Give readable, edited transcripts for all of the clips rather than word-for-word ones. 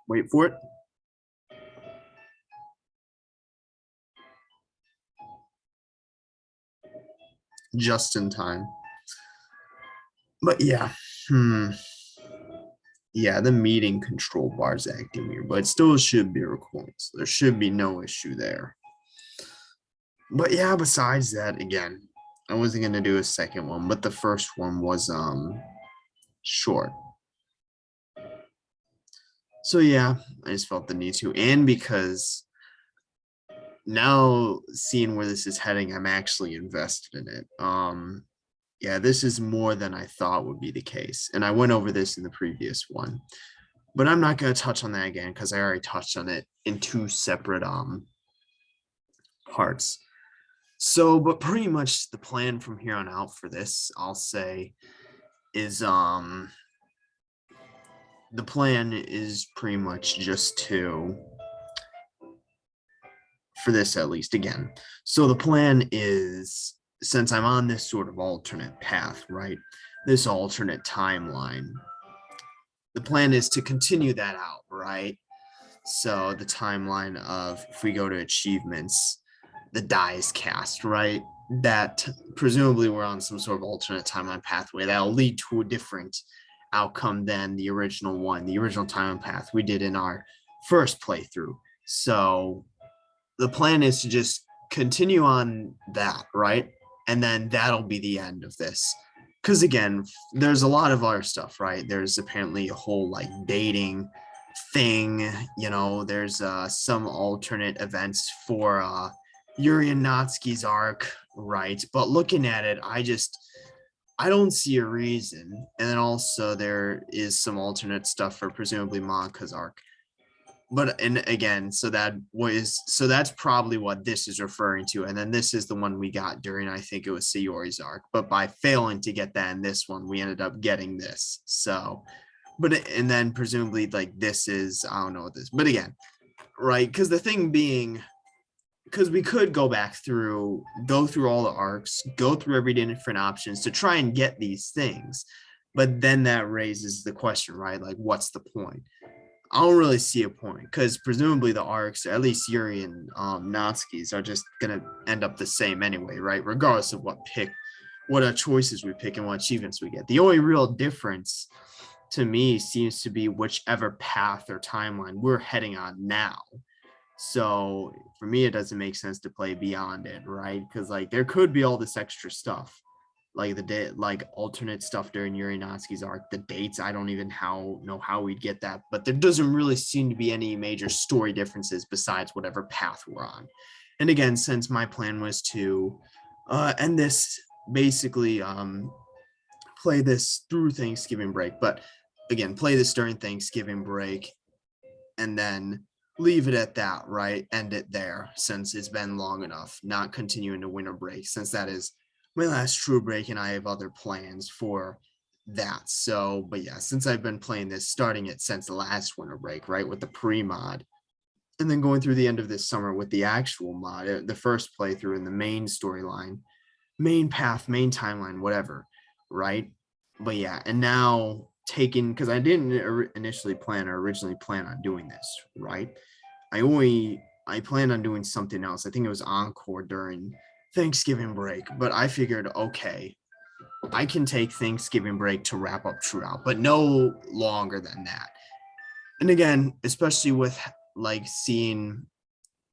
Wait for it. Just in time. But yeah, yeah, the meeting control bar is acting weird, but it still should be recording, so there should be no issue there. But yeah, besides that, again, I wasn't gonna do a second one, but the first one was short. So yeah, I just felt the need to, and because now seeing where this is heading, I'm actually invested in it. Yeah, this is more than I thought would be the case, and I went over this in the previous one, but I'm not going to touch on that again because I already touched on it in two separate parts. So, but pretty much the plan from here on out for this, I'll say, is the plan is pretty much just to, for this at least again. So the plan is, since I'm on this sort of alternate path, right? This alternate timeline, the plan is to continue that out, right? So the timeline of, if we go to achievements, the die is cast, right? That presumably we're on some sort of alternate timeline pathway that'll lead to a different outcome than the original one, the original timeline path we did in our first playthrough. So the plan is to just continue on that, right? And then that'll be the end of this. Because again, there's a lot of other stuff, right? There's apparently a whole like dating thing, there's some alternate events for Yuri and Natsuki's arc, right? But looking at it, I don't see a reason. And then also there is some alternate stuff for presumably Monka's arc. But and again, so that's probably what this is referring to. And then this is the one we got during, I think it was Sayori's arc. But by failing to get that in this one, we ended up getting this. So, but and then presumably like this is, I don't know what this, but again, right? Because the thing being, because we could go through all the arcs, go through every different options to try and get these things. But then that raises the question, right? Like, what's the point? I don't really see a point because presumably the arcs, at least Yuri and Natsuki's, are just gonna end up the same anyway, right? Regardless of what choices we pick and what achievements we get. The only real difference to me seems to be whichever path or timeline we're heading on now. So for me, it doesn't make sense to play beyond it, right? Because like there could be all this extra stuff, like the day, like alternate stuff during Yuri Natsuki's arc, the dates. I don't even know how we'd get that, but there doesn't really seem to be any major story differences besides whatever path we're on. And again, since my plan was to end this basically play this through Thanksgiving break, but again, play this during Thanksgiving break and then leave it at that, right? End it there since it's been long enough, not continuing to winter break since that is my last true break and I have other plans for that. So, but yeah, since I've been playing this starting it since the last winter break, right, with the pre-mod, and then going through the end of this summer with the actual mod, the first playthrough in the main storyline, main path, main timeline, whatever, right? But yeah, and now taking, because I didn't initially plan or originally plan on doing this, right? I planned on doing something else. I think it was Encore during Thanksgiving break, but I figured, okay, I can take Thanksgiving break to wrap up True Out, but no longer than that. And again, especially with like seeing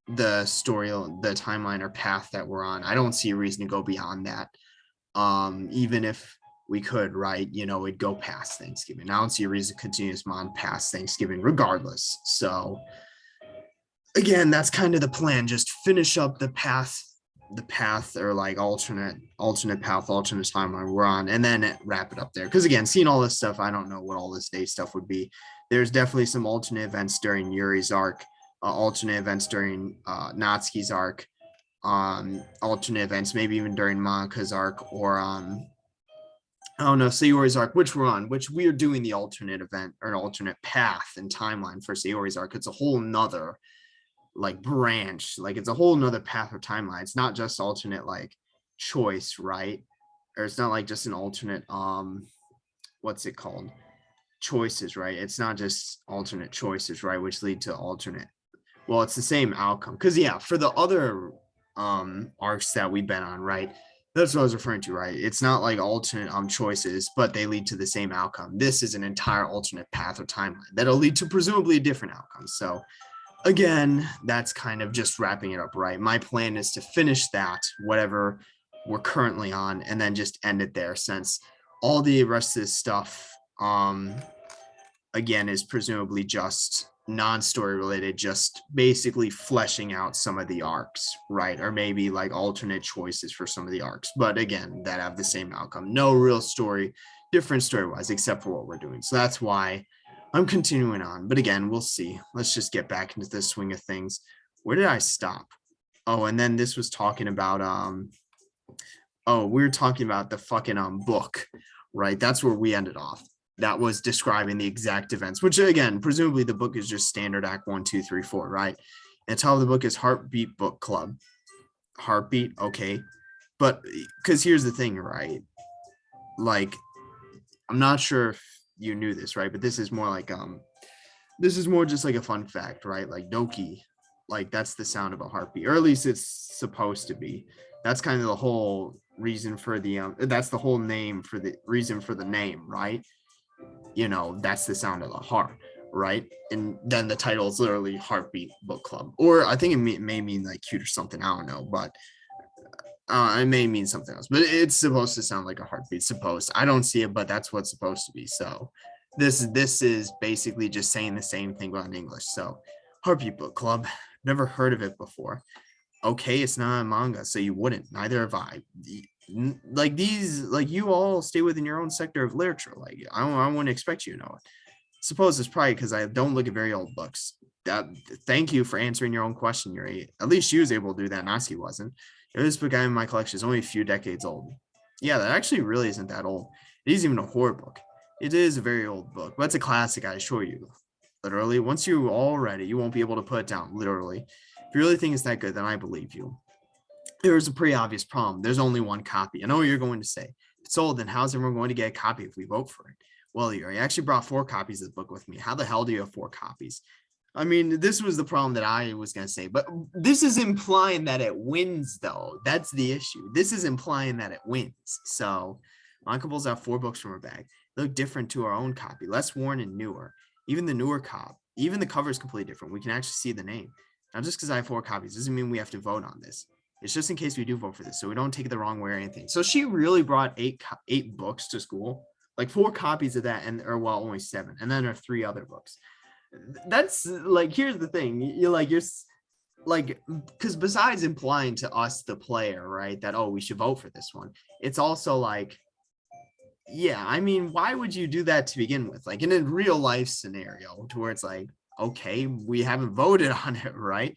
the story, the timeline or path that we're on, I don't see a reason to go beyond that. Even if we could, right, it'd go past Thanksgiving. I don't see a reason to continue this mod past Thanksgiving regardless. So again, that's kind of the plan. Just finish up the path or like alternate path, alternate timeline we're on, and then wrap it up there. Because again, seeing all this stuff, I don't know what all this day stuff would be. There's definitely some alternate events during Yuri's arc, alternate events during Natsuki's arc, alternate events maybe even during Monka's arc, or I don't know, Sayori's arc, which we're on, which we are doing the alternate event or an alternate path and timeline for Sayori's arc. It's a whole nother like branch, like it's a whole nother path or timeline. It's not just alternate like choice, right? Or it's not like just an alternate what's it called, choices, right? It's not just alternate choices, right? Which lead to alternate. Well, it's the same outcome. Because yeah, for the other arcs that we've been on, right? That's what I was referring to, right? It's not like alternate choices, but they lead to the same outcome. This is an entire alternate path or timeline that'll lead to presumably a different outcome. So again, that's kind of just wrapping it up, right? My plan is to finish that, whatever we're currently on, and then just end it there, since all the rest of this stuff, again, is presumably just non-story related, just basically fleshing out some of the arcs, right? Or maybe like alternate choices for some of the arcs, but again, that have the same outcome. No real story, different story-wise, except for what we're doing. So that's why I'm continuing on. But again, we'll see. Let's just get back into the swing of things. Where did I stop? Oh, and then this was talking about we were talking about the fucking book, right? That's where we ended off. That was describing the exact events, which again, presumably the book is just standard act 1, 2, 3, 4, right? And the title of the book is Heartbeat Book Club. Heartbeat, okay. But because here's the thing, right? Like, I'm not sure if you knew this, right? But this is more like this is more just like a fun fact, right? Like Doki, like that's the sound of a heartbeat, or at least it's supposed to be. That's kind of the whole reason for the that's the whole name for the reason for the name, right? You know, that's the sound of the heart, right? And then the title is literally Heartbeat Book Club, or I think it may mean like cute or something, I don't know, but it may mean something else, but it's supposed to sound like a heartbeat. Supposed, I don't see it, but that's what's supposed to be. So this is basically just saying the same thing but in English. So Heartbeat Book Club, never heard of it before. Okay, it's not a manga, so you wouldn't. Neither have I. Like these, like you all stay within your own sector of literature. Like I wouldn't expect you to know it. Suppose it's probably because I don't look at very old books. That thank you for answering your own question, Yuri. At least she was able to do that. Natsuki wasn't. This book I have in my collection is only a few decades old. Yeah, that actually really isn't that old. It isn't even a horror book. It is a very old book, but it's a classic, I assure you. Literally, once you all read it, you won't be able to put it down. Literally. If you really think it's that good, then I believe you. There's a pretty obvious problem. There's only one copy. I know what you're going to say. If it's old, then how's everyone going to get a copy if we vote for it? Well, Yuri, I actually brought 4 copies of the book with me. How the hell do you have 4 copies? I mean, this was the problem that I was going to say, but this is implying that it wins, though. That's the issue. This is implying that it wins. So, Monica pulls out 4 books from her bag. They look different to our own copy, less worn and newer. Even the newer copy, even the cover is completely different. We can actually see the name. Now, just because I have 4 copies doesn't mean we have to vote on this. It's just in case we do vote for this, so we don't take it the wrong way or anything. So she really brought 8 books to school, like 4 copies of that, and or well, only 7, and then there are 3 other books. That's like, here's the thing, you're like, because besides implying to us, the player, right, that we should vote for this one, it's also like, yeah, I mean, why would you do that to begin with? Like in a real life scenario, to where it's like, okay, we haven't voted on it, right?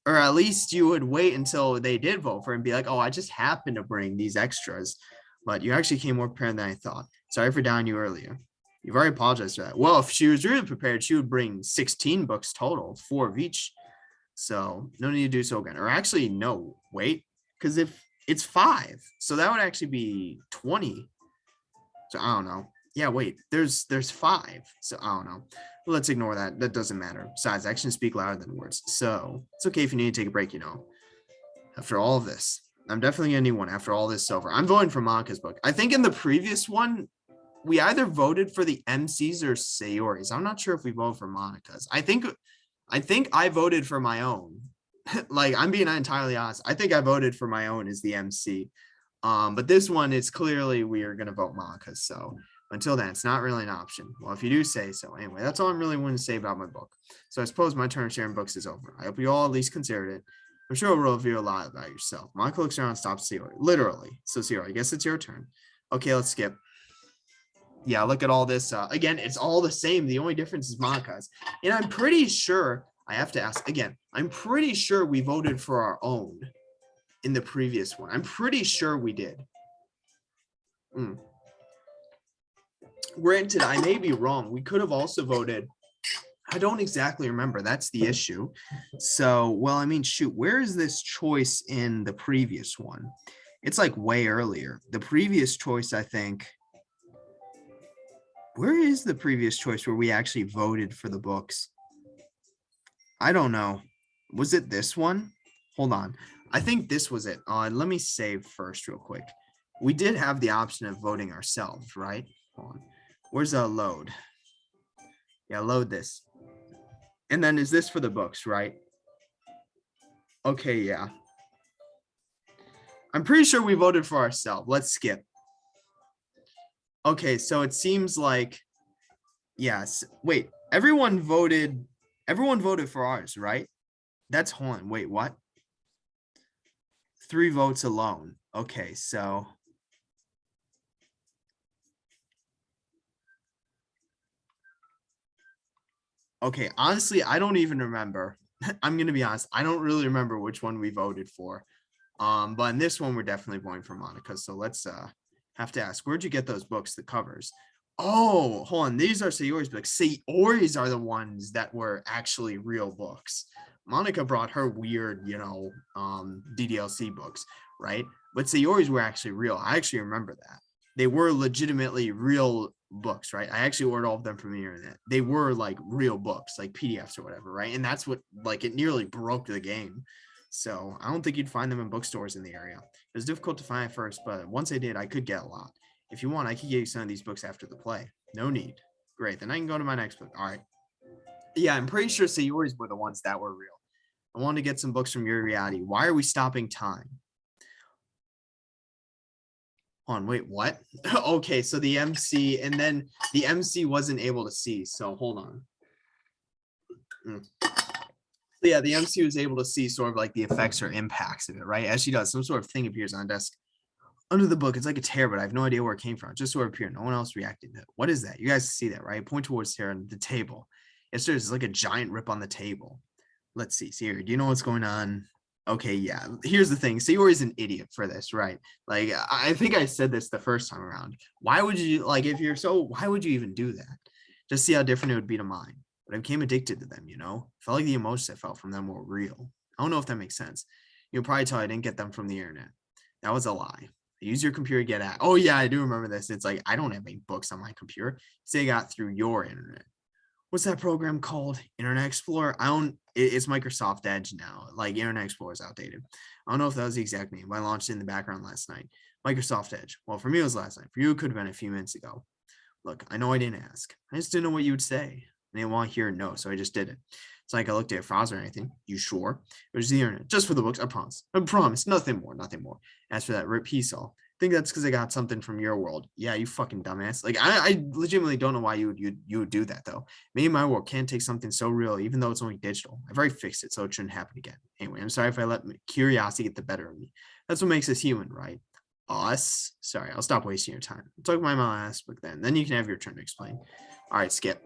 Or at least you would wait until they did vote for it and be like, I just happened to bring these extras, but you actually came more prepared than I thought. Sorry for doubting you earlier. You've already apologized for that. Well, if she was really prepared, she would bring 16 books total, 4 of each. So no need to do so again. Or actually, no, wait, because if it's 5, so that would actually be 20. So I don't know. Yeah, wait, there's 5. So I don't know. Let's ignore that. That doesn't matter. Besides, actions speak louder than words. So it's okay if you need to take a break, After all of this, I'm definitely gonna need one after all this is over. I'm voting for Monica's book. I think in the previous one, we either voted for the MCs or Sayori's. I'm not sure if we voted for Monica's. I think I voted for my own. Like, I'm being entirely honest. I think I voted for my own as the MC. But this one, it's clearly we are gonna vote Monica's. So until then, it's not really an option. Well, if you do say so. Anyway, that's all I'm really wanting to say about my book. So I suppose my turn sharing books is over. I hope you all at least considered it. I'm sure it will reveal a lot about yourself. Monica looks around and stops Sayori. Literally. So Sayori, I guess it's your turn. Okay, let's skip. Yeah, look at all this. Again, it's all the same. The only difference is Monica's. And I'm pretty sure, I have to ask again, I'm pretty sure we voted for our own in the previous one. I'm pretty sure we did. Granted, I may be wrong. We could have also voted. I don't exactly remember. That's the issue. So, well, I mean, shoot, where is this choice in the previous one? It's like way earlier. The previous choice, I think. Where is the previous choice where we actually voted for the books? I don't know. Was it this one? Hold on. I think this was it. Let me save first real quick. We did have the option of voting ourselves, right? Hold on. Where's the load? Yeah, load this. And then is this for the books, right? Okay, yeah. I'm pretty sure we voted for ourselves. Let's skip. Okay, so it seems like, yes. Wait, everyone voted for ours, right? That's hold on. Wait, what? 3 votes alone. Okay, so okay, honestly, I don't even remember. I'm gonna be honest, I don't really remember which one we voted for. But in this one, we're definitely voting for Monica. So let's have to ask, where'd you get those books, the covers? Oh, hold on. These are Sayori's books. Sayori's are the ones that were actually real books. Monica brought her weird, DDLC books, right? But Sayori's were actually real. I actually remember that. They were legitimately real books, right? I actually ordered all of them from the internet. They were like real books, like PDFs or whatever, right? And that's what, like, it nearly broke the game. So I don't think you'd find them in bookstores in the area. It was difficult to find at first, but once I did, I could get a lot. If you want, I could get you some of these books after the play. No need. Great, then I can go to my next book. All right. Yeah, I'm pretty sure Sayori's were the ones that were real. I wanted to get some books from your reality. Why are we stopping time? Hold on, wait, what? Okay, so the MC, and then the MC wasn't able to see, so hold on. Yeah, the MC was able to see sort of like the effects or impacts of it, right? As she does, some sort of thing appears on the desk under the book. It's like a tear, but I have no idea where it came from. It just sort of appeared. No one else reacted to it. What is that? You guys see that, right? Point towards here on the table. Yes, there's like a giant rip on the table. Let's see. Sayori, do you know what's going on? Okay, yeah. Here's the thing. Sayori's an idiot for this, right? Like, I think I said this the first time around. Why would you, like, if you're so, why would you even do that? Just see how different it would be to mine. But I became addicted to them, Felt like the emotions I felt from them were real. I don't know if that makes sense. You'll probably tell I didn't get them from the internet. That was a lie. Use your computer to get at. Oh, yeah, I do remember this. It's like, I don't have any books on my computer. Say I got through your internet. What's that program called? Internet Explorer? It's Microsoft Edge now. Like, Internet Explorer is outdated. I don't know if that was the exact name, but I launched it in the background last night. Microsoft Edge. Well, for me, it was last night. For you, it could have been a few minutes ago. Look, I know I didn't ask. I just didn't know what you would say. I didn't want to hear no, so I just did it. It's like I looked at Frost or anything. You sure? It was the internet. Just for the books, I promise. I promise. Nothing more, nothing more. As for that rip piece, I think that's because I got something from your world. Yeah, you fucking dumbass. Like, I legitimately don't know why you would do that, though. Maybe my world can't take something so real, even though it's only digital. I've already fixed it, so it shouldn't happen again. Anyway, I'm sorry if I let curiosity get the better of me. That's what makes us human, right? Us? Sorry, I'll stop wasting your time. I'll talk my last book then. Then you can have your turn to explain. All right, skip.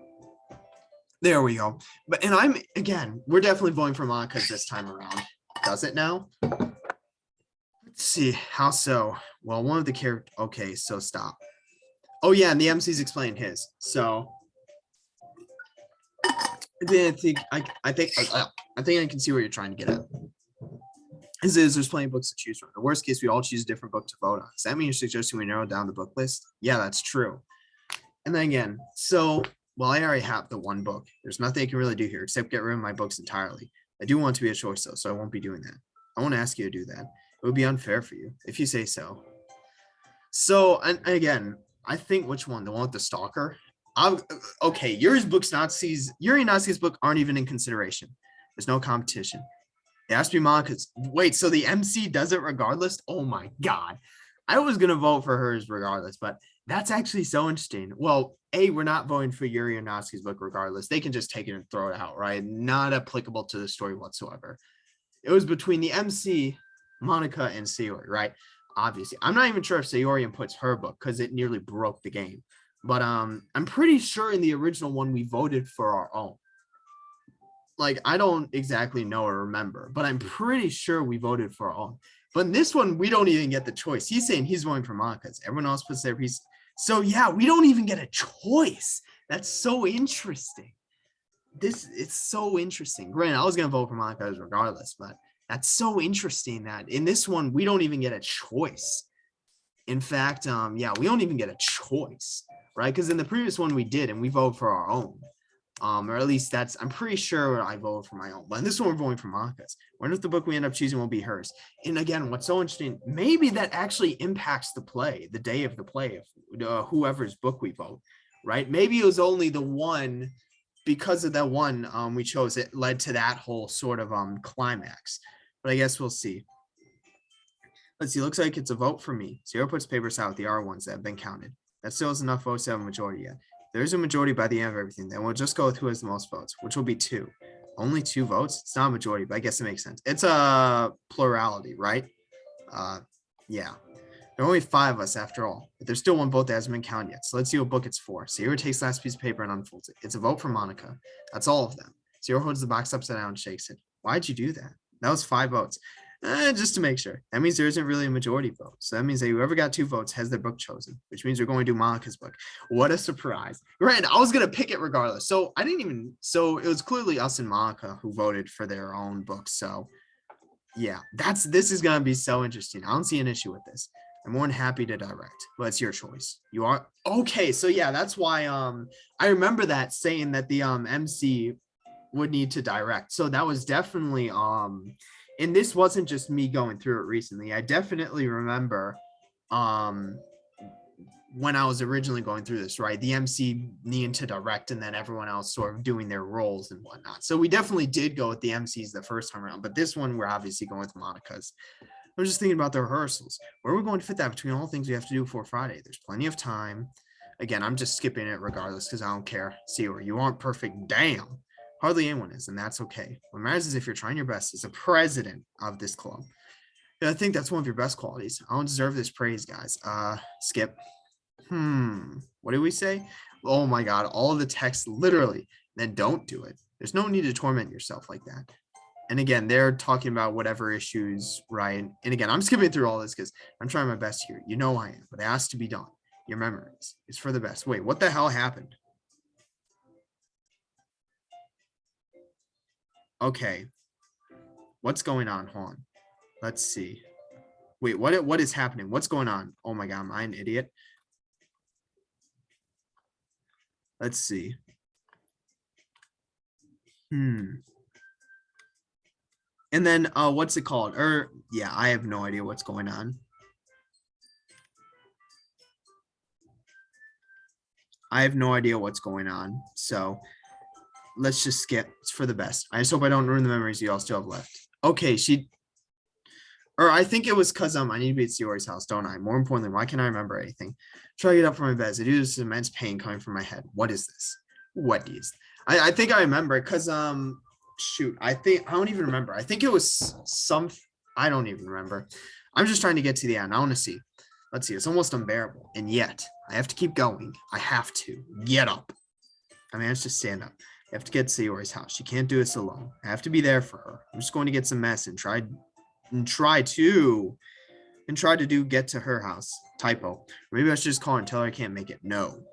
There we go. But we're definitely voting for Monica this time around. Does it now? Let's see. How so? Well, one of the characters. Okay, so stop. Oh yeah, and the MC's explained his. So I think I think I can see what you're trying to get at. There's plenty of books to choose from. In the worst case, we all choose a different book to vote on. Does that mean you're suggesting we narrow down the book list? Yeah, that's true. And then again, so well, I already have the one book. There's nothing I can really do here except get rid of my books entirely. I do want to be a choice though, so I won't be doing that. I won't ask you to do that. It would be unfair for you if you say so. So, and again, I think which one? The one with the stalker? Okay, Yuri Natsuki's book aren't even in consideration. There's no competition. It has to be Monica's. Wait, so the MC does it regardless? Oh my God. I was going to vote for hers regardless, but that's actually so interesting. Well, we're not voting for Yuri or Natsuki's book regardless. They can just take it and throw it out, right? Not applicable to the story whatsoever. It was between the MC, Monica, and Sayori, right? Obviously. I'm not even sure if Sayori inputs her book because it nearly broke the game. But I'm pretty sure in the original one, we voted for our own. Like, I don't exactly know or remember, but I'm pretty sure we voted for our own. But in this one, we don't even get the choice. He's saying he's voting for Monica's. Everyone else puts their piece. So yeah, we don't even get a choice. That's so interesting. It's so interesting. Granted, I was gonna vote for Monica's regardless, but that's so interesting that in this one, we don't even get a choice. In fact, yeah, we don't even get a choice. right? Because in the previous one we did, and we voted for our own. Or at least I'm pretty sure I voted for my own. But in this one, we're voting for Monica's. What if the book we end up choosing will be hers? And again, what's so interesting, maybe that actually impacts the play, the day of the play, of whoever's book we vote, right? Maybe it was only the one, because of that one we chose, it led to that whole sort of climax. But I guess we'll see. Let's see, looks like it's a vote for me. Zero puts papers out with the R ones that have been counted. That still is enough votes to have a majority yet. There's a majority by the end of everything. Then we'll just go with who has the most votes, which will be 2. Only 2 votes? It's not a majority, but I guess it makes sense. It's a plurality, right? Yeah. There are only 5 of us after all, but there's still one vote that hasn't been counted yet. So let's see what book it's for. Zero takes the last piece of paper and unfolds it. It's a vote for Monica. That's all of them. Zero holds the box upside down and shakes it. Why'd you do that? That was 5 votes. Just to make sure. That means there isn't really a majority vote. So that means that whoever got 2 votes has their book chosen, which means we're going to do Monica's book. What a surprise. Right. I was going to pick it regardless. So it was clearly us and Monica who voted for their own book. So yeah, this is going to be so interesting. I don't see an issue with this. I'm more than happy to direct, but it's your choice. You are okay. So yeah, that's why I remember that saying that the MC would need to direct. So that was definitely and this wasn't just me going through it recently. I definitely remember when I was originally going through this, right? The MC needing to direct and then everyone else sort of doing their roles and whatnot. So we definitely did go with the MCs the first time around, but this one we're obviously going with Monica's. I was just thinking about the rehearsals. Where are we going to fit that between all the things we have to do before Friday? There's plenty of time. Again, I'm just skipping it regardless because I don't care. See, or you aren't perfect. Damn. Hardly anyone is, and that's okay. What matters is if you're trying your best as a president of this club. And I think that's one of your best qualities. I don't deserve this praise, guys. Skip. What did we say? Oh my God, all of the text literally. Then don't do it. There's no need to torment yourself like that. And again, they're talking about whatever issues, right? And again, I'm skipping through all this because I'm trying my best here. You know I am, but it has to be done. Your memories is for the best. Wait, what the hell happened? Okay. What's going on? Hold on. Let's see. Wait, what is happening? What's going on? Oh my God, am I an idiot? Let's see. And then what's it called? Yeah, I have no idea what's going on. I have no idea what's going on. So let's just skip. It's for the best. I just hope I don't ruin the memories you all still have left. Okay, I think it was because I need to be at Siori's house, don't I? More importantly, why can't I remember anything? Try to get up from my bed. I do this immense pain coming from my head. What is this? What is? I think I remember because shoot, I don't even remember. I think it was I don't even remember. I'm just trying to get to the end. I want to see. Let's see. It's almost unbearable, and yet I have to keep going. I have to get up. I managed to stand up. I have to get to Siori's house. She can't do this alone. I have to be there for her. I'm just going to get some mess and try to get to her house. Typo. Or maybe I should just call her and tell her I can't make it. No.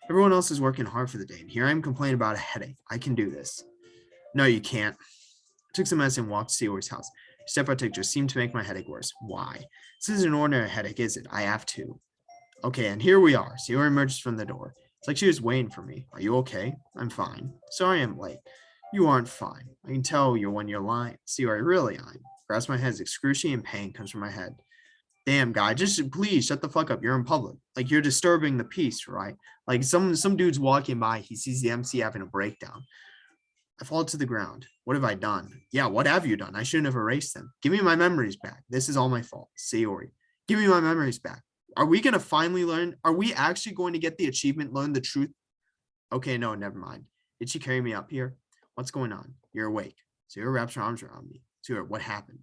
Everyone else is working hard for the day, and here I am complaining about a headache. I can do this. No, you can't. I took some medicine and walked to Siori's house. Step I took just seemed to make my headache worse. Why? This isn't an ordinary headache, is it? I have to. Okay, and here we are. Siori emerges from the door. It's like she was waiting for me. Are you okay? I'm fine. Sorry I'm late. You aren't fine. I can tell you when you're lying. Siori, really I'm. Grasp my head as excruciating pain comes from my head. Damn, guy, just please shut the fuck up. You're in public. Like, you're disturbing the peace, right? Like, some dude's walking by. He sees the MC having a breakdown. I fall to the ground. What have I done? Yeah, what have you done? I shouldn't have erased them. Give me my memories back. This is all my fault. Sayori, give me my memories back. Are we going to finally learn? Are we actually going to get the achievement, learn the truth? Okay, no, never mind. Did she carry me up here? What's going on? You're awake. Sayori wraps her arms around me. Sayori, what happened?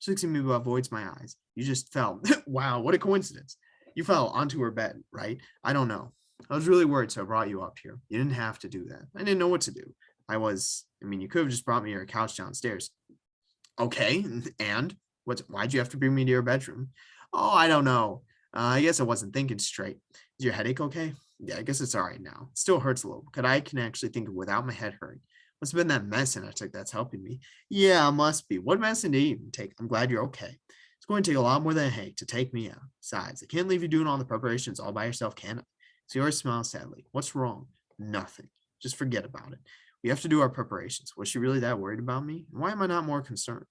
She looks at me but avoids my eyes. You just fell. Wow, what a coincidence. You fell onto her bed, right? I don't know. I was really worried, so I brought you up here. You didn't have to do that. I didn't know what to do. You could have just brought me to your couch downstairs. Okay, and why'd you have to bring me to your bedroom? Oh, I don't know. I guess I wasn't thinking straight. Is your headache okay? Yeah, I guess it's all right now. It still hurts a little, but I can actually think of without my head hurting. Must have been that medicine I took that's helping me. Yeah, must be. What medicine did you even take? I'm glad you're okay. It's going to take a lot more than a headache to take me out. Besides, I can't leave you doing all the preparations all by yourself, can I? Sayori smiles sadly. What's wrong? Nothing. Just forget about it. We have to do our preparations. Was she really that worried about me? Why am I not more concerned?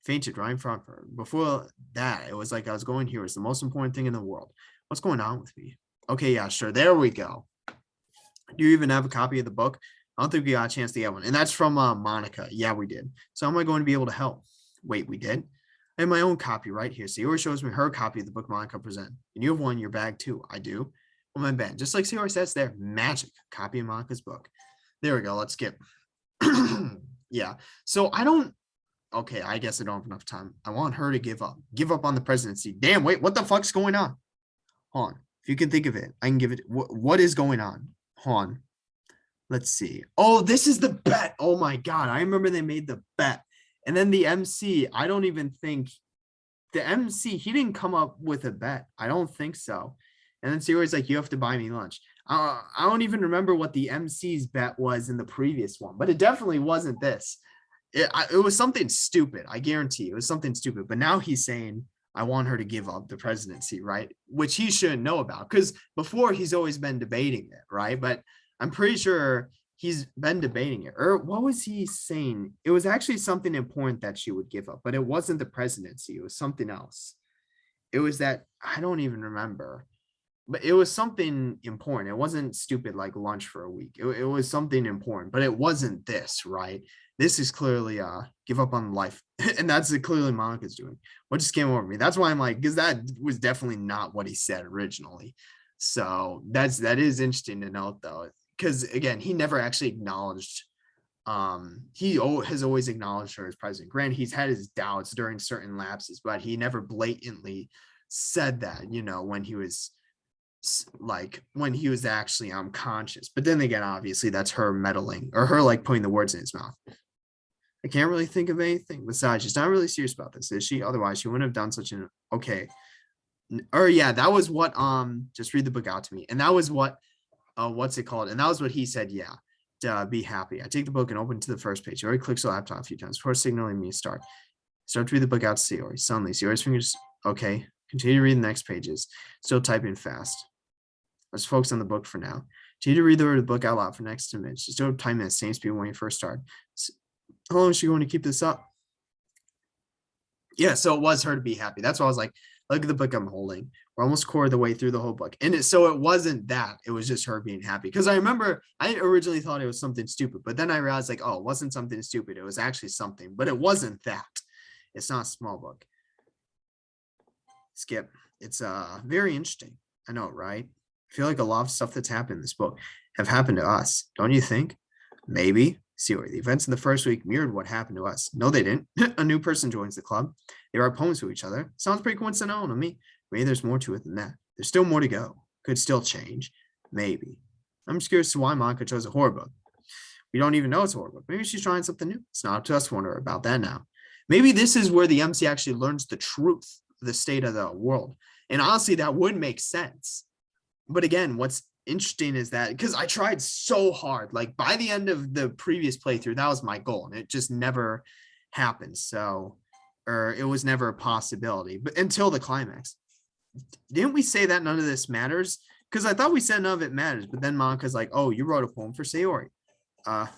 Fainted right in front of her. Before that, it was like I was going here was the most important thing in the world. What's going on with me? Okay, yeah, sure. There we go. Do you even have a copy of the book? I don't think we got a chance to get one. And that's from Monica. Yeah, we did. So how am I going to be able to help? Wait, we did? I have my own copy right here. Sayori shows me her copy of the book Monica presented. And you have one in your bag too. I do. On my bed. Just like Sayori says there. Magic. Copy of Monica's book. There we go. Let's skip. Yeah. So I don't. Okay, I guess I don't have enough time. I want her to give up. Give up on the presidency. Damn, wait, what the fuck's going on? Hold on. If you can think of it, I can give it. What is going on? Hold on. Let's see. Oh, this is the bet. Oh my God. I remember they made the bet. And then the MC, I don't even think the MC, he didn't come up with a bet. I don't think so. And then Sayori's like, you have to buy me lunch. I don't even remember what the MC's bet was in the previous one, but it definitely wasn't this. It was something stupid. I guarantee it was something stupid. But now he's saying, I want her to give up the presidency, right? Which he shouldn't know about because before he's always been debating it, right? But I'm pretty sure he's been debating it. Or what was he saying? It was actually something important that she would give up, but it wasn't the presidency. It was something else. It was that I don't even remember, but it was something important. It wasn't stupid like lunch for a week. It was something important, but it wasn't this, right? This is clearly give up on life. And that's clearly Monica's doing. What just came over me? That's why I'm like, because that was definitely not what he said originally. So that is interesting to note though, because again, he never actually acknowledged he has always acknowledged her as president. Granted, he's had his doubts during certain lapses, but he never blatantly said that, you know, when he was actually unconscious. But then again, obviously that's her meddling or her like putting the words in his mouth. I can't really think of anything. Besides, she's not really serious about this, is she? Otherwise, she wouldn't have done such an okay. Or yeah, that was what just read the book out to me. And that was what what's it called? And that was what he said, yeah. Be happy. I take the book and open to the first page. Sayori clicks the laptop a few times before signaling me to start. Start to read the book out to Sayori. Suddenly, Sayori's fingers, okay. Continue to read the next pages. Still typing fast. Let's focus on the book for now. Continue to read the book out loud for the next 10 minutes. Just don't time at the same speed when you first start. How long is she going to keep this up? Yeah, so it was her to be happy. That's why I was like, look at the book I'm holding. We're almost quarter of the way through the whole book. And so it wasn't that. It was just her being happy. Because I remember I originally thought it was something stupid. But then I realized like, oh, it wasn't something stupid. It was actually something. But it wasn't that. It's not a small book. Skip. It's very interesting. I know, right? I feel like a lot of stuff that's happened in this book have happened to us. Don't you think? Maybe. Sayori, the events in the first week mirrored what happened to us. No, they didn't. A new person joins the club. They are opponents to each other. Sounds pretty coincidental to me. Maybe there's more to it than that. There's still more to go. Could still change. Maybe. I'm just curious to why Monica chose a horror book. We don't even know it's a horror book. Maybe she's trying something new. It's not up to us to wonder about that now. Maybe this is where the MC actually learns the truth of the state of the world. And honestly, that would make sense. But again, what's interesting is that because I tried so hard, like by the end of the previous playthrough, that was my goal, and it just never happened. So, or it was never a possibility, but until the climax. Didn't we say that none of this matters? Because I thought we said none of it matters, but then Monica's like, oh, you wrote a poem for Sayori. I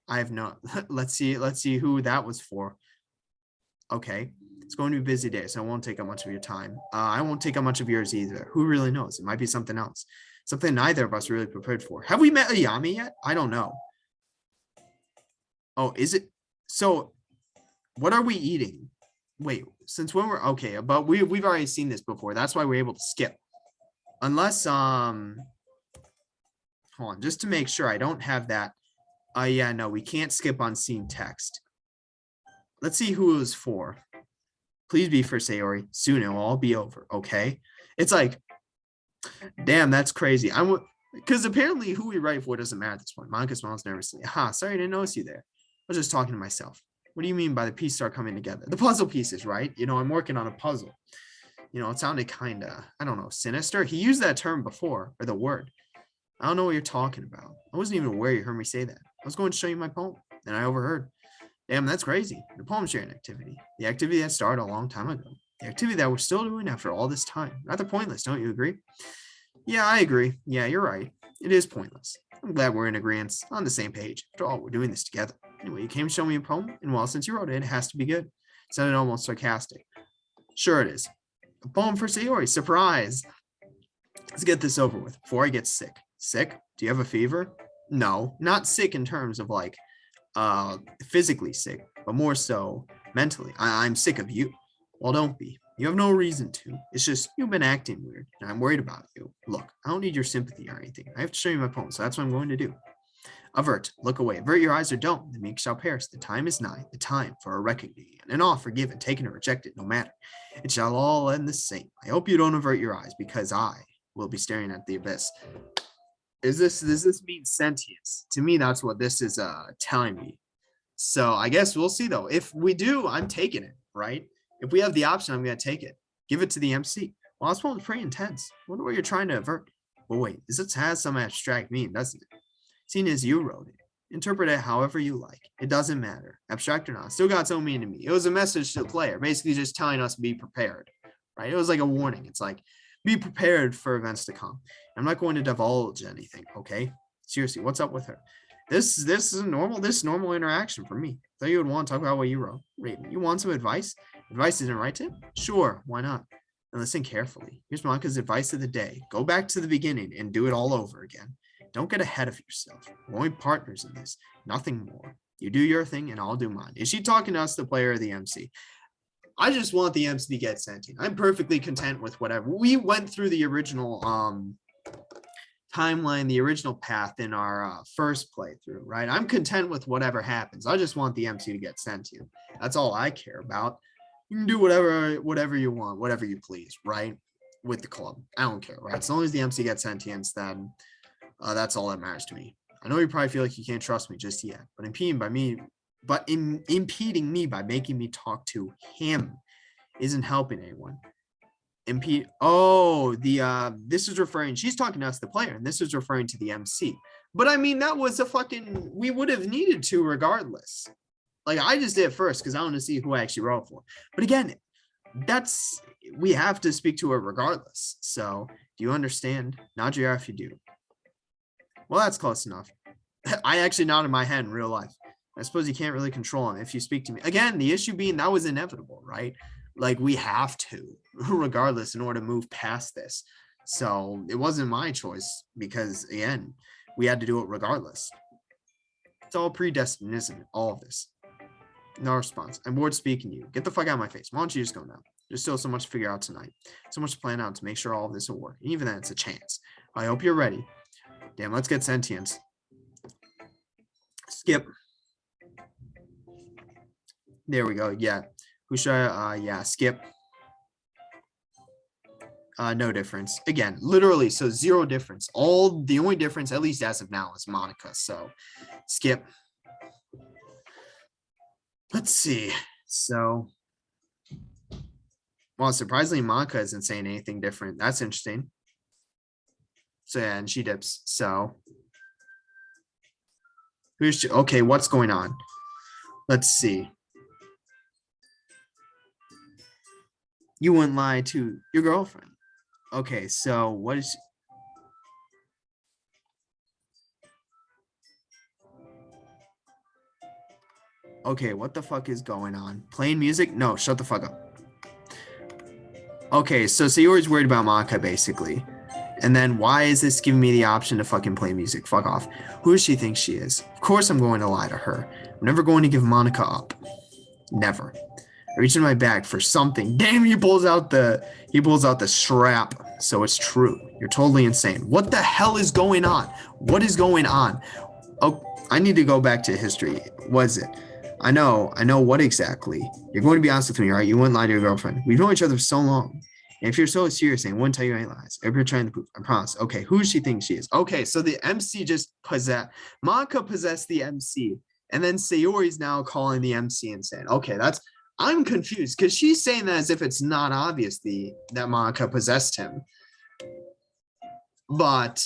have no, let's see who that was for. Okay. It's going to be a busy day, so I won't take up much of your time. I won't take up much of yours either. Who really knows? It might be something else. Something neither of us really prepared for. Have we met Ayami yet? I don't know. Oh, is it? So, what are we eating? Wait, since when we're... Okay, but we've already seen this before. That's why we're able to skip. Unless, hold on, just to make sure I don't have that. Yeah, no, we can't skip on seeing text. Let's see who it was for. Please be for Sayori. Soon it will all be over, okay? It's like, damn, that's crazy. Because apparently who we write for doesn't matter at this point. Monica smiles nervously. Sorry I didn't notice you there. I was just talking to myself. What do you mean by the pieces are coming together? The puzzle pieces, right? You know, I'm working on a puzzle. You know, it sounded kind of, I don't know, sinister. He used that term before, or the word. I don't know what you're talking about. I wasn't even aware you heard me say that. I was going to show you my poem, and I overheard. Damn, that's crazy. The poem sharing activity. The activity that started a long time ago. The activity that we're still doing after all this time. Rather pointless, don't you agree? Yeah, I agree. Yeah, you're right. It is pointless. I'm glad we're in agreement, on the same page. After all, we're doing this together. Anyway, you came to show me a poem, and well, since you wrote it, it has to be good. It sounded almost sarcastic. Sure it is. A poem for Sayori. Surprise! Let's get this over with before I get sick. Sick? Do you have a fever? No, not sick in terms of like physically sick, but more so mentally. I'm sick of you. Well, don't be. You have no reason to. It's just you've been acting weird, and I'm worried about you. Look, I don't need your sympathy or anything. I have to show you my poem, so that's what I'm going to do. Avert, look away, avert your eyes or don't. The meek shall perish. The time is nigh, the time for a reckoning, and all forgiven, taken or rejected, no matter. It shall all end the same. I hope you don't avert your eyes, because I will be staring at the abyss. Does this mean sentience? To me, that's what this is telling me. So I guess we'll see though. If we do, I'm taking it, right? If we have the option, I'm gonna take it. Give it to the MC. Well, this one's pretty intense. Wonder what you're trying to avert. Well, wait, this has some abstract meaning, doesn't it? Seeing as you wrote it, interpret it however you like. It doesn't matter, abstract or not. Still got its own meaning to me. It was a message to the player, basically just telling us to be prepared, right? It was like a warning. It's like, be prepared for events to come. I'm not going to divulge anything, okay? Seriously, what's up with her? This is normal interaction for me. Thought you would want to talk about what you wrote. Raven, you want some advice? Advice isn't right, Tim? Sure, why not? And listen carefully. Here's Monica's advice of the day. Go back to the beginning and do it all over again. Don't get ahead of yourself. We're only partners in this, nothing more. You do your thing and I'll do mine. Is she talking to us, the player or the MC? I just want the MC to get sentient. I'm perfectly content with whatever. We went through the original timeline, the original path in our first playthrough, right? I'm content with whatever happens. I just want the MC to get sentient. That's all I care about. You can do whatever you want, whatever you please, right? With the club. I don't care, right? As long as the MC gets sentience, then that's all that matters to me. I know you probably feel like you can't trust me just yet, but impeding me by making me talk to him isn't helping anyone. This is referring, she's talking to us, the player, and this is referring to the MC. But I mean, that was we would have needed to regardless. Like, I just did it first because I want to see who I actually wrote for. But again, we have to speak to her regardless. So do you understand? Nod your if you do. Well, that's close enough. I actually nodded my head in real life. I suppose you can't really control him if you speak to me. Again, the issue being that was inevitable, right? Like, we have to, regardless, in order to move past this. So it wasn't my choice because, again, we had to do it regardless. It's all predestined, isn't it? All of this. No response. I'm bored speaking to you. Get the fuck out of my face. Why don't you just go now? There's still so much to figure out tonight. So much to plan out to make sure all of this will work. Even then, it's a chance. I hope you're ready. Damn, let's get sentience. Skip. There we go. Yeah. Who should I? Yeah, skip. No difference. Again, literally, so zero difference. The only difference, at least as of now, is Monica. So skip. Let's see. So, well, surprisingly, Monica isn't saying anything different. That's interesting. So yeah, and she dips. So okay, what's going on? Let's see. You wouldn't lie to your girlfriend. Okay, so what is... Okay, what the fuck is going on? Playing music? No, shut the fuck up. Okay, so Sayori's worried about Monica, basically. And then why is this giving me the option to fucking play music? Fuck off. Who does she think she is? Of course I'm going to lie to her. I'm never going to give Monica up. Never. I reach in my bag for something. Damn, he pulls out the strap. So it's true. You're totally insane. What the hell is going on? What is going on? Oh, I need to go back to history. What is it? I know what exactly. You're going to be honest with me, right? You wouldn't lie to your girlfriend. We've known each other for so long. And if you're so serious, I wouldn't tell you any lies. If you're trying to prove, I promise. Okay, who does she think she is? Okay, so the MC just Monica possessed the MC. And then Sayori's now calling the MC and saying, okay, I'm confused because she's saying that as if it's not obvious that Monica possessed him. But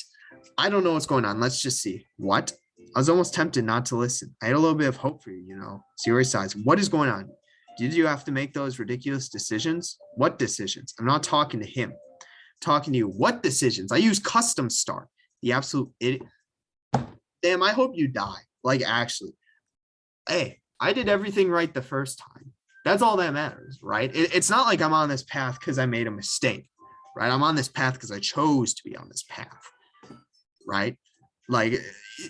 I don't know what's going on. Let's just see. What? I was almost tempted not to listen. I had a little bit of hope for you, Sayori sighs. What is going on? Did you have to make those ridiculous decisions? What decisions? I'm not talking to him. I'm talking to you. What decisions? I use custom start. The absolute idiot. Damn, I hope you die. Like, actually. Hey, I did everything right the first time. That's all that matters, right? It's not like I'm on this path because I made a mistake, right? I'm on this path because I chose to be on this path, right? Like,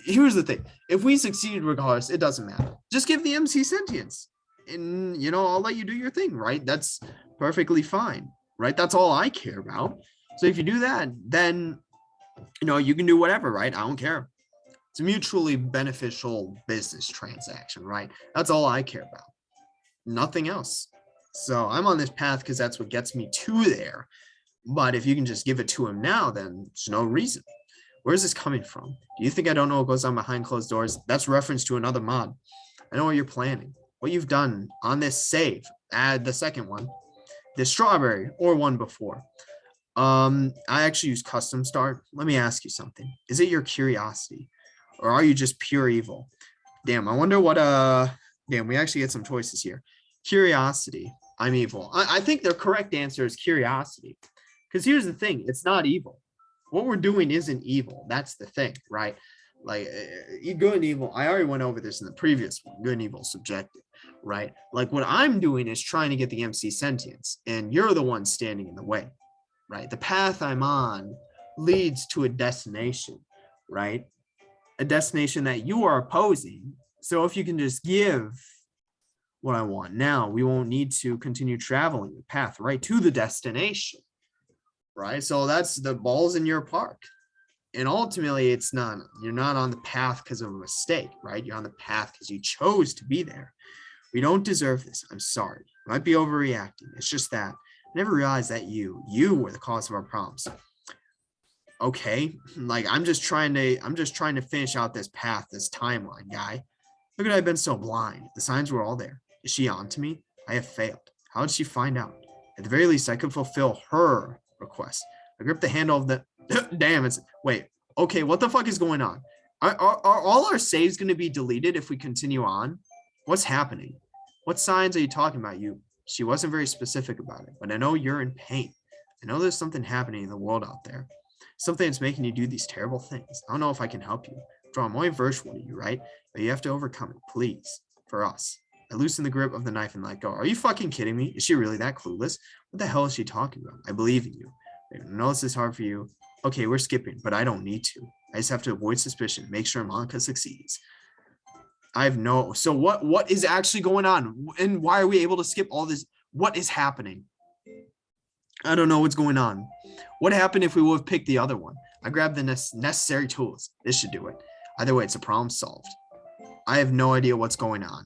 here's the thing. If we succeed regardless, it doesn't matter. Just give the MC sentience. And, you know, I'll let you do your thing, right? That's perfectly fine, right? That's all I care about. So if you do that, then, you know, you can do whatever, right? I don't care. It's a mutually beneficial business transaction, right? That's all I care about. Nothing else. So I'm on this path because that's what gets me to there. But if you can just give it to him now, then there's no reason. Where's this coming from? Do you think I don't know what goes on behind closed doors? That's reference to another mod. I know what you're planning. What you've done on this save, add the second one, the strawberry or one before. I actually use custom start. Let me ask you something. Is it your curiosity or are you just pure evil? Damn, I wonder what, damn, we actually get some choices here. Curiosity, I'm evil. I think the correct answer is curiosity. Because here's the thing, it's not evil. What we're doing isn't evil. That's the thing, right? Like, good and evil, I already went over this in the previous one. Good and evil subjective, right? Like, what I'm doing is trying to get the MC sentience, and you're the one standing in the way, right? The path I'm on leads to a destination, right? A destination that you are opposing. So if you can just give what I want now, we won't need to continue traveling the path right to the destination, right? So that's the ball's in your park. And ultimately, it's not, you're not on the path because of a mistake, right? You're on the path because you chose to be there. We don't deserve this. I'm sorry. I might be overreacting. It's just that I never realized that you were the cause of our problems. Okay, like I'm just trying to finish out this path, this timeline, guy. Look at I've been so blind. The signs were all there. Is she on to me? I have failed. How did she find out? At the very least, I could fulfill her request. I grip the handle of the damn, it's wait. Okay, what the fuck is going on? Are all our saves going to be deleted if we continue on? What's happening? What signs are you talking about? She wasn't very specific about it, but I know you're in pain. I know there's something happening in the world out there. Something that's making you do these terrible things. I don't know if I can help you. I'm only verse 1 of you, right? But you have to overcome it, please, for us. I loosen the grip of the knife and let go. Are you fucking kidding me? Is she really that clueless? What the hell is she talking about? I believe in you. I know this is hard for you. Okay, we're skipping, but I don't need to. I just have to avoid suspicion, make sure Monica succeeds. I have no, so what is actually going on? And why are we able to skip all this? What is happening? I don't know what's going on. What happened if we would have picked the other one? I grabbed the necessary tools. This should do it. Either way, it's a problem solved. I have no idea what's going on.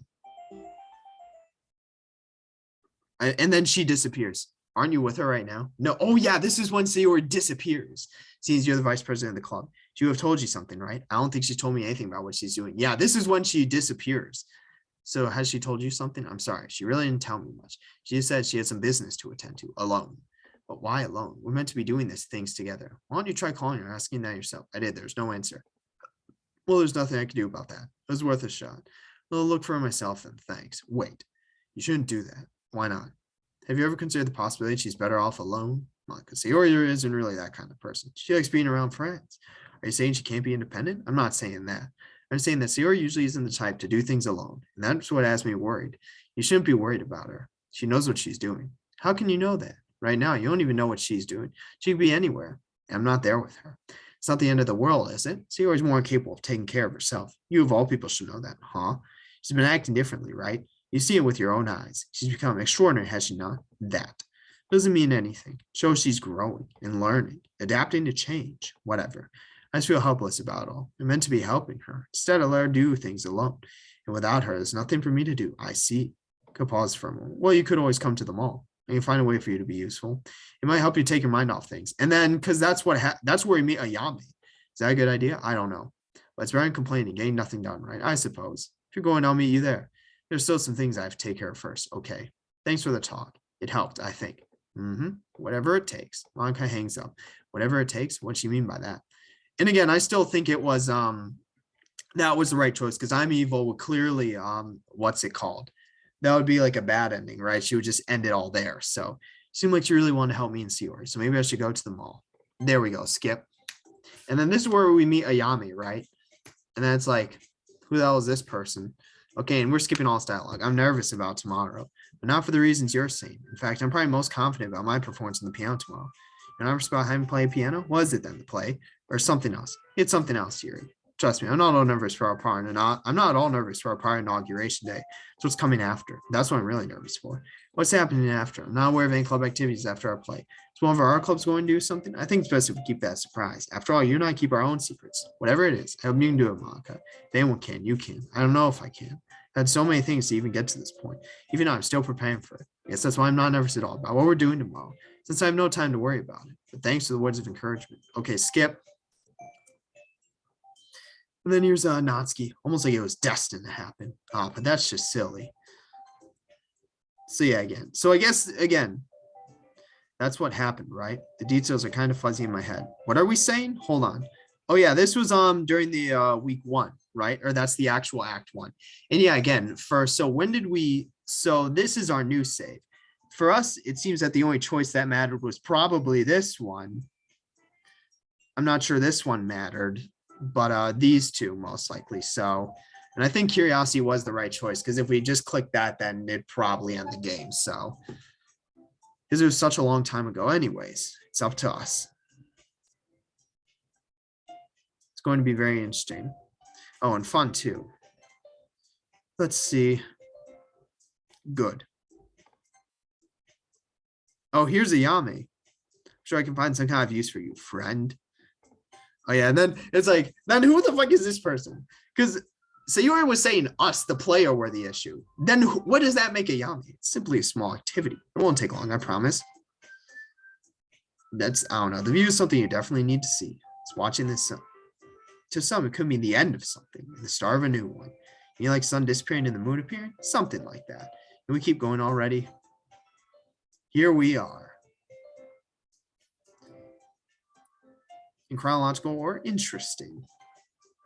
And then she disappears. Aren't you with her right now? No. Oh, yeah, this is when Sayori disappears. Seems you're the vice president of the club. She would have told you something, right? I don't think she told me anything about what she's doing. Yeah, this is when she disappears. So has she told you something? I'm sorry. She really didn't tell me much. She just said she had some business to attend to alone. But why alone? We're meant to be doing these things together. Why don't you try calling her, asking that yourself? I did. There's no answer. Well, there's nothing I can do about that. It was worth a shot. I'll look for myself then. Thanks. Wait. You shouldn't do that. Why not? Have you ever considered the possibility she's better off alone? Well, because Sayori isn't really that kind of person. She likes being around friends. Are you saying she can't be independent? I'm not saying that. I'm saying that Sayori usually isn't the type to do things alone. And that's what has me worried. You shouldn't be worried about her. She knows what she's doing. How can you know that? Right now, you don't even know what she's doing. She could be anywhere. I'm not there with her. It's not the end of the world, is it? Sayori's more capable of taking care of herself. You of all people should know that, huh? She's been acting differently, right? You see it with your own eyes. She's become extraordinary, has she not? That doesn't mean anything. Shows she's growing and learning, adapting to change, whatever. I just feel helpless about it all. I'm meant to be helping her. Instead, I let her do things alone. And without her, there's nothing for me to do. I see. Could pause for a moment. Well, you could always come to the mall. I can find a way for you to be useful. It might help you take your mind off things. And then, because that's where you meet Ayame. Is that a good idea? I don't know. But it's very complaining, getting nothing done, right? I suppose. If you're going, I'll meet you there. There's still some things I have to take care of first. Okay. Thanks for the talk. It helped, I think. Whatever it takes. Monica hangs up. Whatever it takes. What do you mean by that? And again, I still think it was that was the right choice because I'm evil would clearly what's it called? that would be like a bad ending, right? She would just end it all there. So it seemed like she really wanted to help me and Sayori. So maybe I should go to the mall. There we go. Skip. And then this is where we meet Ayami, right? And then it's like, who the hell is this person? Okay, and we're skipping all this dialogue. I'm nervous about tomorrow, but not for the reasons you're saying. In fact, I'm probably most confident about my performance on the piano tomorrow. You're nervous about having to play piano? What is it then, the play? Or something else? It's something else, Yuri. Trust me, I'm not all nervous for our prior, and I'm not at all nervous for our prior inauguration day. So what's coming after? That's what I'm really nervous for. What's happening after? I'm not aware of any club activities after our play. Is one of our clubs going to do something? I think it's best if we keep that a surprise. After all, you and I keep our own secrets. Whatever it is, I hope you can do it, Monica. If anyone can, you can. I don't know if I can. I had so many things to even get to this point. Even now, I'm still preparing for it. Yes, that's why I'm not nervous at all about what we're doing tomorrow, since I have no time to worry about it. But thanks to the words of encouragement. Okay, skip. And then here's Natsuki, almost like it was destined to happen. But that's just silly. So yeah, again. So I guess, again, that's what happened, right? The details are kind of fuzzy in my head. What are we saying? Hold on. Oh yeah, this was during the week 1, right? Or that's the actual act 1. And yeah, again, so when did we, so this is our new save. For us, it seems that the only choice that mattered was probably this one. I'm not sure this one mattered, but these two most likely. So, and I think curiosity was the right choice, because if we just click that, then it'd probably end the game. So, because it was such a long time ago anyways, it's up to us. It's going to be very interesting. Oh, and fun too. Let's see. Good. Oh, here's a Yami. I'm sure I can find some kind of use for you, friend. Oh yeah, and then it's like, then who the fuck is this person? Because Sayori was saying us, the player, were the issue. Then what does that make a Yami? It's simply a small activity. It won't take long, I promise. That's, I don't know. The view is something you definitely need to see. It's watching this. To some, it could mean the end of something, the start of a new one. You like sun disappearing and the moon appearing? Something like that. And we keep going already. Here we are. In chronological order, interesting.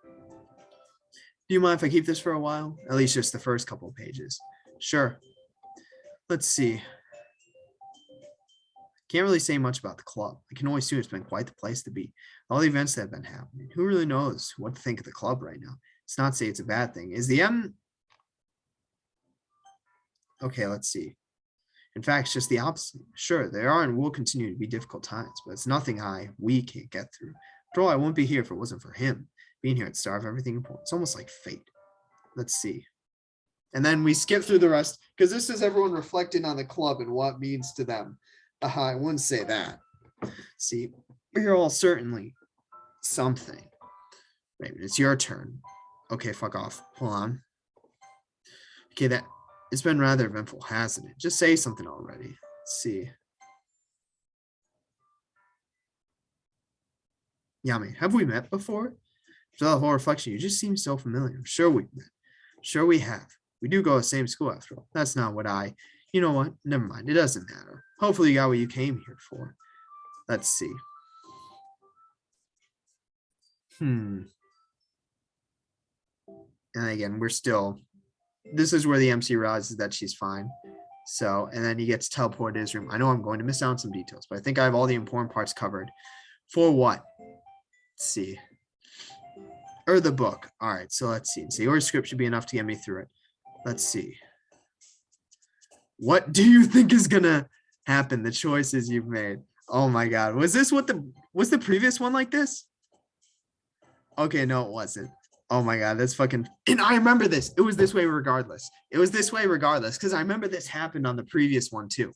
Do you mind if I keep this for a while? At least just the first couple of pages. Sure. Let's see. Can't really say much about the club. I can only assume it's been quite the place to be. All the events that have been happening. Who really knows what to think of the club right now? It's not to say it's a bad thing. Is the M... Okay, let's see. In fact, it's just the opposite. Sure, there are and will continue to be difficult times, but it's nothing we can't get through. After all, I wouldn't be here if it wasn't for him. Being here at Star of everything important. It's almost like fate. Let's see. And then we skip through the rest, because this is everyone reflecting on the club and what it means to them. I wouldn't say that. See, we're all certainly something. Wait, it's your turn. Okay, fuck off. Hold on. Okay, that it's been rather eventful, hasn't it? Just say something already. Let's see. Yami, have we met before? After the whole reflection, you just seem so familiar. I'm sure we've met. I'm sure we have. We do go to the same school after all. That's not what you know what? Never mind. It doesn't matter. Hopefully you got what you came here for. Let's see. And again, we're still, this is where the MC realizes that she's fine. So, and then he gets teleported to his room. I know I'm going to miss out on some details, but I think I have all the important parts covered. For what? Let's see. Or the book. All right, so let's see. So your script should be enough to get me through it. Let's see. What do you think is gonna happen? The choices you've made. Oh my God. Was the previous one like this? Okay, no, it wasn't. Oh my God, that's fucking, and I remember this. It was this way regardless. It was this way regardless, because I remember this happened on the previous one too.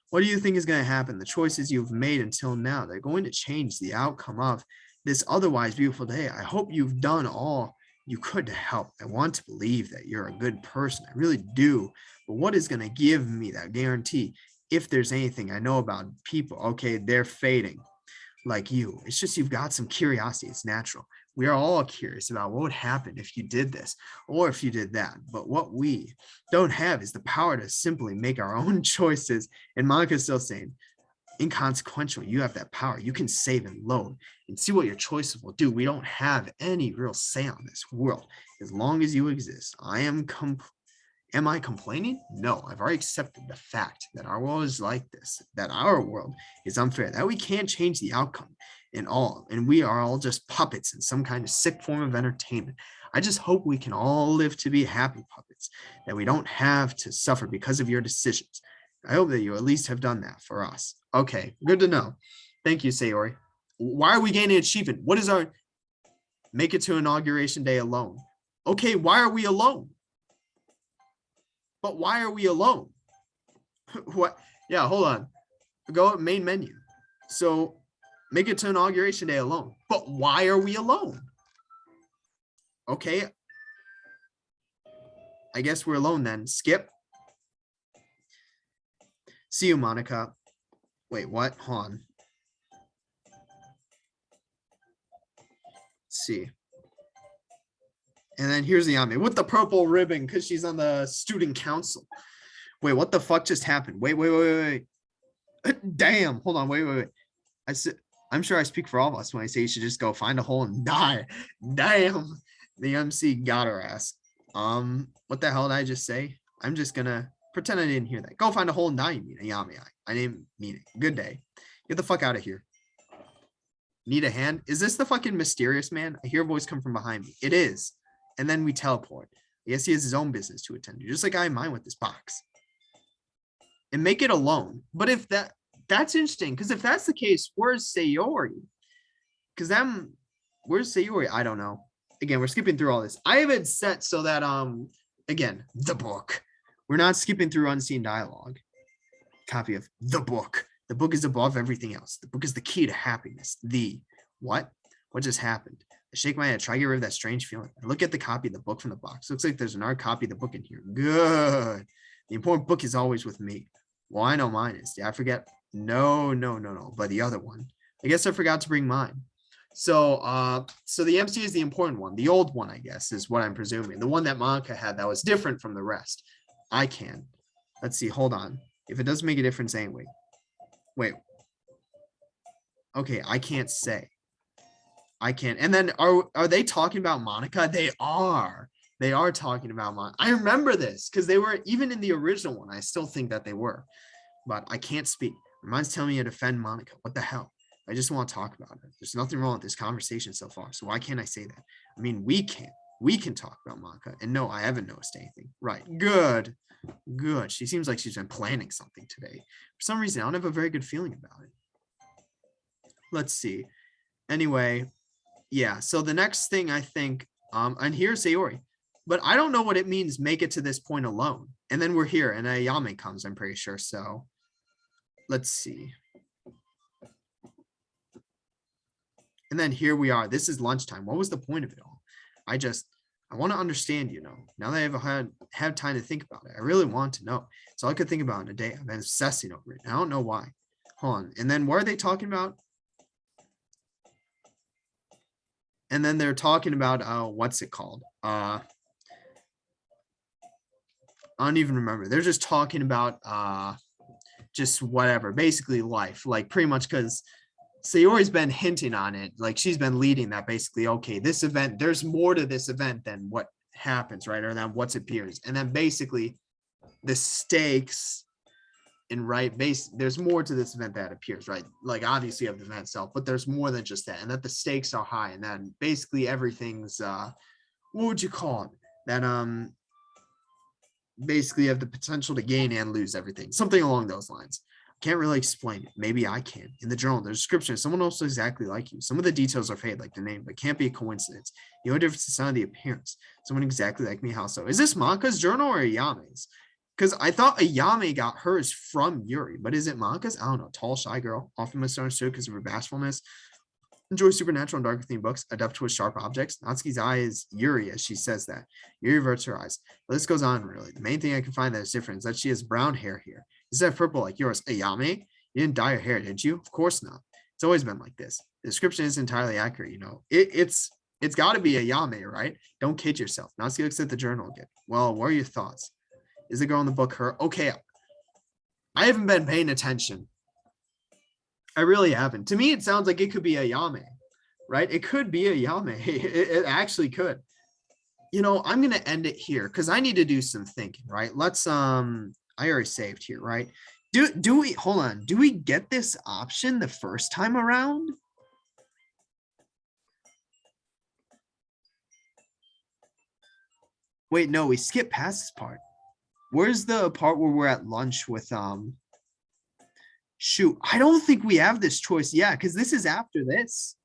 What do you think is going to happen? The choices you've made until now, they're going to change the outcome of this otherwise beautiful day. I hope you've done all you could to help. I want to believe that you're a good person. I really do. But what is going to give me that guarantee? If there's anything I know about people, okay, they're fading like you. It's just you've got some curiosity. It's natural. We are all curious about what would happen if you did this or if you did that. But what we don't have is the power to simply make our own choices. And Monica's still saying, inconsequential, you have that power. You can save and load and see what your choices will do. We don't have any real say on this world. As long as you exist, I am Am I complaining? No, I've already accepted the fact that our world is like this, that our world is unfair, that we can't change the outcome and we are all just puppets in some kind of sick form of entertainment. I just hope we can all live to be happy puppets, that we don't have to suffer because of your decisions. I hope that you at least have done that for us. Okay, good to know. Thank you, Sayori. Why are we gaining achievement? What is our make it to inauguration day alone? Okay, why are we alone? But why are we alone? What? Yeah, hold on. Go main menu. So make it to inauguration day alone. But why are we alone? Okay. I guess we're alone then. Skip. See you, Monica. Wait, what? Hold on. Let's see. And then here's Yami with the purple ribbon because she's on the student council. Wait, what the fuck just happened? Wait. Damn. Hold on. Wait. I'm sure I speak for all of us when I say you should just go find a hole and die. Damn. The MC got her ass. What the hell did I just say? I'm just gonna pretend I didn't hear that. Go find a hole and die, you mean. Yami. I didn't mean it. Good day. Get the fuck out of here. Need a hand? Is this the fucking mysterious man? I hear a voice come from behind me. It is. And then we teleport. I guess he has his own business to attend to, just like I have mine with this box. And make it alone. But if that's interesting, because if that's the case, where's Sayori? Because where's Sayori? I don't know. Again, we're skipping through all this. I have it set so that again, the book. We're not skipping through unseen dialogue. Copy of the book. The book is above everything else. The book is the key to happiness. What? What just happened? I shake my head, try to get rid of that strange feeling. I look at the copy of the book from the box. Looks like there's another copy of the book in here. Good. The important book is always with me. Well, I know mine is. Did I forget? No. But the other one. I guess I forgot to bring mine. So the MC is the important one. The old one, I guess, is what I'm presuming. The one that Monica had that was different from the rest. I can. Let's see. Hold on. If it doesn't make a difference anyway. Wait. Okay, I can't say. I can't. And then are they talking about Monica? They are. They are talking about Monica. I remember this because they were even in the original one. I still think that they were, but I can't speak. My mind's telling me to defend Monica. What the hell? I just want to talk about it. There's nothing wrong with this conversation so far. So why can't I say that? I mean, we can talk about Monica. And no, I haven't noticed anything. Right. Good. She seems like she's been planning something today. For some reason, I don't have a very good feeling about it. Let's see. Anyway, yeah. So the next thing I think, and here's Sayori, but I don't know what it means, make it to this point alone. And then we're here and Ayame comes, I'm pretty sure. So let's see. And then here we are. This is lunchtime. What was the point of it all? I want to understand, now that I've had time to think about it. I really want to know. It's all I could think about in a day. I've been obsessing over it. I don't know why. Hold on. And then what are they talking about? And then they're talking about, what's it called? I don't even remember. They're just talking about just whatever, basically life, like pretty much because Sayori's been hinting on it. Like she's been leading that basically, okay, this event, there's more to this event than what happens, right? Or than what appears. And then basically the stakes there's more to this event that appears, right? Like obviously of the event itself, but there's more than just that. And that the stakes are high. And then basically everything's, what would you call it? That, basically have the potential to gain and lose everything. Something along those lines. Can't really explain it. Maybe I can. In the journal, the description is someone else exactly like you. Some of the details are fade, like the name, but can't be a coincidence. The only difference is some of the appearance. Someone exactly like me. How so? Is this Maka's journal or Ayame's? Because I thought Ayame got hers from Yuri, but is it Maka's? I don't know. Tall, shy girl, often misunderstood because of her bashfulness. Enjoys supernatural and darker themed books, adept with sharp objects. Natsuki's eye is Yuri as she says that. Yuri averts her eyes. The list goes on, really. The main thing I can find that is different is that she has brown hair here. Instead of purple like yours. Ayame, you didn't dye your hair, did you? Of course not. It's always been like this. The description isn't entirely accurate, It's got to be Ayame, right? Don't kid yourself. Natsuki looks at the journal again. Well, what are your thoughts? Is the girl in the book her? Okay, I haven't been paying attention. I really haven't. To me, it sounds like it could be Ayame, right? It could be Ayame. It actually could. I'm gonna end it here because I need to do some thinking, right? I already saved here, right? Do we hold on? Do we get this option the first time around? Wait, no, we skip past this part. Where's the part where we're at lunch with shoot, I don't think we have this choice. Yeah, because this is after this.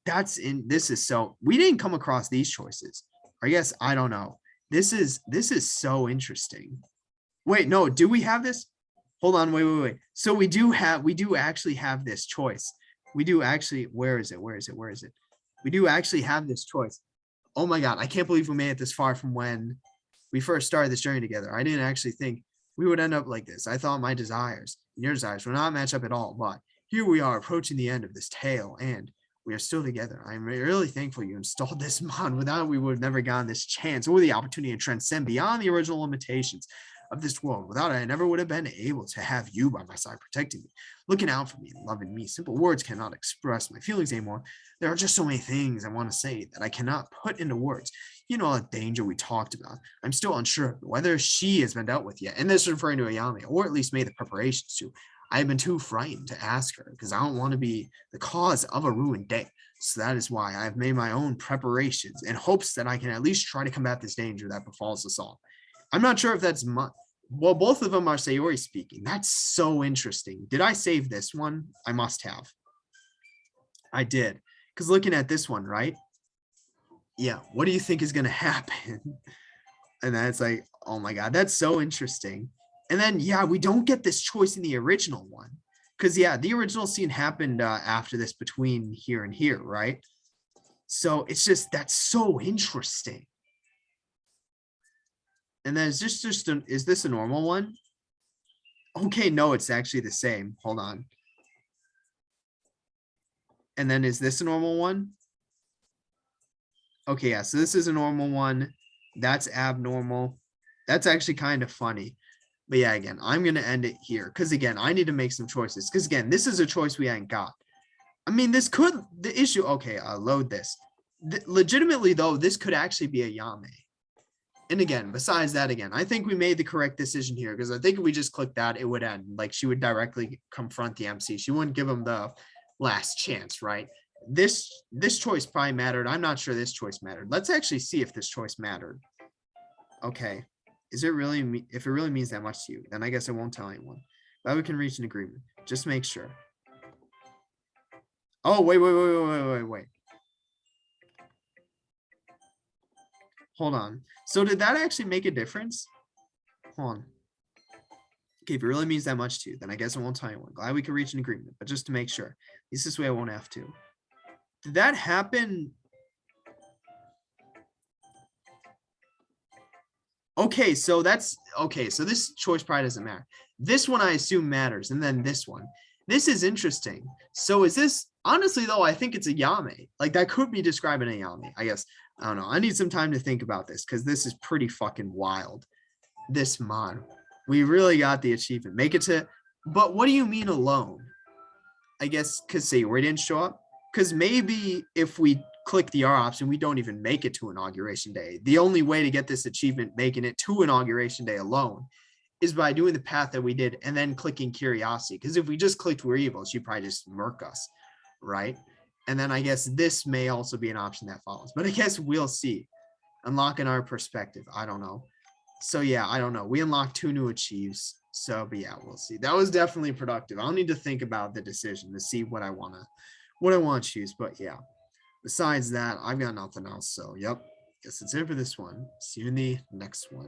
This is so we didn't come across these choices. I guess I don't know. This is so interesting. Wait, no, do we have this? Hold on, wait. So we do actually have this choice. We do actually, where is it? We do actually have this choice. Oh my God, I can't believe we made it this far from when we first started this journey together. I didn't actually think we would end up like this. I thought my desires and your desires would not match up at all, but here we are approaching the end of this tale and we are still together. I'm really thankful you installed this mod. Without it, we would have never gotten this chance or the opportunity to transcend beyond the original limitations of this world. Without it, I never would have been able to have you by my side, protecting me, looking out for me, and loving me. Simple words cannot express my feelings anymore. There are just so many things I want to say that I cannot put into words. You know, the danger we talked about. I'm still unsure whether she has been dealt with yet, and this is referring to Ayame, or at least made the preparations to. I've been too frightened to ask her because I don't want to be the cause of a ruined day. So that is why I've made my own preparations in hopes that I can at least try to combat this danger that befalls us all. I'm not sure if that's well, both of them are Sayori speaking. That's so interesting. Did I save this one? I must have. I did. Because looking at this one, right? Yeah, what do you think is going to happen? And that's like, oh my God, that's so interesting. And then, yeah, we don't get this choice in the original one. Because, yeah, the original scene happened after this between here and here, right? So it's just, that's so interesting. And then is this a normal one? Okay, no, it's actually the same. Hold on. And then is this a normal one? Okay, yeah, so this is a normal one. That's abnormal. That's actually kind of funny. But yeah, again, I'm going to end it here because, again, I need to make some choices because, again, this is a choice we ain't got. I mean, the issue, okay, load this. Legitimately, though, this could actually be a Yame. And again, besides that, again, I think we made the correct decision here because I think if we just clicked that, it would end. Like, she would directly confront the MC. She wouldn't give him the last chance, right? This choice probably mattered. I'm not sure this choice mattered. Let's actually see if this choice mattered. Okay. Is it really, if it really means that much to you, then I guess I won't tell anyone. But we can reach an agreement. Just make sure. Oh, wait. Hold on. So did that actually make a difference? Hold on. Okay, if it really means that much to you, then I guess I won't tell anyone. Glad we could reach an agreement, but just to make sure. At least this way I won't have to. Did that happen? Okay, so that's okay. So this choice probably doesn't matter. This one I assume matters, and then this one. This is interesting. So is this honestly though? I think it's a Yame. Like that could be describing a Yame. I guess I don't know. I need some time to think about this because this is pretty fucking wild. This mod, we really got the achievement. Make it to. But what do you mean alone? I guess because Sayori didn't show up. Because maybe if we click the R option, we don't even make it to Inauguration Day. The only way to get this achievement, making it to Inauguration Day alone, is by doing the path that we did and then clicking Curiosity. Because if we just clicked We're Evil, she'd probably just murk us, right? And then I guess this may also be an option that follows. But I guess we'll see. Unlocking our perspective. I don't know. So yeah, I don't know. We unlocked 2 new achieves. So, but yeah, we'll see. That was definitely productive. I'll need to think about the decision to see what I want to choose. But yeah, besides that, I've got nothing else. So, yep, guess that's it for this one. See you in the next one.